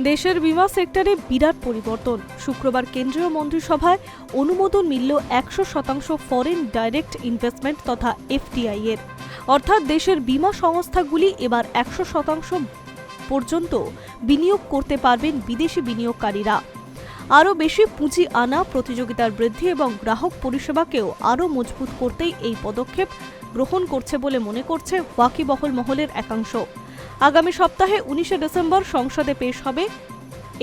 দেশের বিমা সেক্টরে বিরাট পরিবর্তন। শুক্রবার কেন্দ্রীয় মন্ত্রিসভায় অনুমোদন মিলল 100% ফরেন ডাইরেক্ট ইনভেস্টমেন্ট তথা এফডিআই এর। অর্থাৎ দেশের বিমা সংস্থাগুলি এবার 100% পর্যন্ত বিনিয়োগ করতে পারবেন বিদেশি বিনিয়োগকারীরা। আরও বেশি পুঁজি আনা, প্রতিযোগিতার বৃদ্ধি এবং গ্রাহক পরিষেবাকেও আরও মজবুত করতেই এই পদক্ষেপ গ্রহণ করছে বলে মনে করছে ওয়াকিবহল মহলের একাংশ। আগামী সপ্তাহে 19 ডিসেম্বর সংসদে পেশ হবে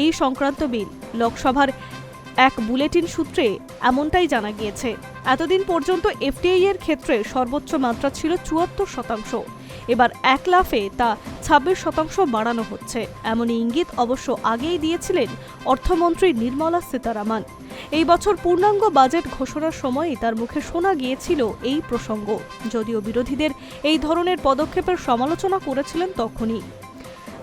এই সংক্রান্ত বিল। লোকসভার এক বুলেটিন সূত্রে এমনটাই জানা গিয়েছে। এতদিন পর্যন্ত এফডিআই এর ক্ষেত্রে সর্বোচ্চ মাত্রা ছিল 74%। এবার এক লাফে তা 26% বাড়ানো হচ্ছে। এমনই ইঙ্গিত অবশ্য আগেই দিয়েছিলেন অর্থমন্ত্রী নির্মলা সীতারামন। এই বছর পূর্ণাঙ্গ বাজেট ঘোষণার সময়ই তার মুখে শোনা গিয়েছিল এই প্রসঙ্গ, যদিও বিরোধীদের এই ধরনের পদক্ষেপের সমালোচনা করেছিলেন তখনই।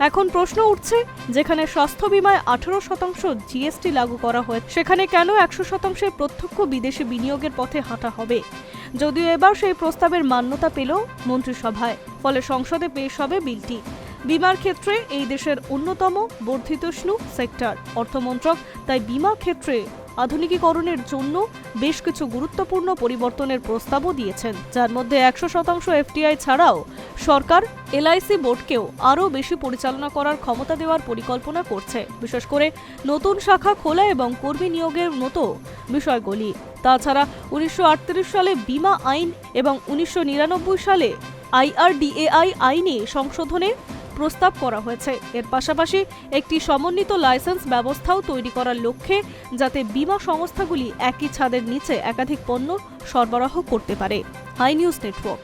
এখন প্রশ্ন উঠছে, যেখানে স্বাস্থ্য বিমায় 18% জিএসটি লাগু করা হয়েছে, সেখানে কেন 100% প্রত্যক্ষ বিদেশি বিনিয়োগের পথে হাঁটা হবে? যদিও এবার সেই প্রস্তাবের মান্যতা পেল মন্ত্রিসভায়, ফলে সংসদে পেশ হবে বিলটি। বিমার ক্ষেত্রে এই দেশের অন্যতম বর্ধিতষ্ণু সেক্টর। অর্থমন্ত্রক তাই বিমা ক্ষেত্রে আধুনিকীকরণের জন্য বেশ কিছু গুরুত্বপূর্ণ পরিবর্তনের প্রস্তাবও দিয়েছেন, যার মধ্যে 100% এফডিআই ছাড়াও সরকার এলআইসি বোর্ডকেও আরও বেশি পরিচালনা করার ক্ষমতা দেওয়ার পরিকল্পনা করছে, বিশেষ করে নতুন শাখা খোলা এবং কর্মী নিয়োগের মতো বিষয়গুলি। তাছাড়া 1938 সালে বিমা আইন এবং 1999 সালে আইআরডিএআই আইনে সংশোধনের প্রস্তাব করা হয়েছে। এর পাশাপাশি একটি সমন্বিত লাইসেন্স ব্যবস্থাও তৈরি করার লক্ষ্যে, যাতে বিমা সংস্থাগুলি একই ছাদের নিচে একাধিক পণ্য সরবরাহ করতে পারে। Hi news network.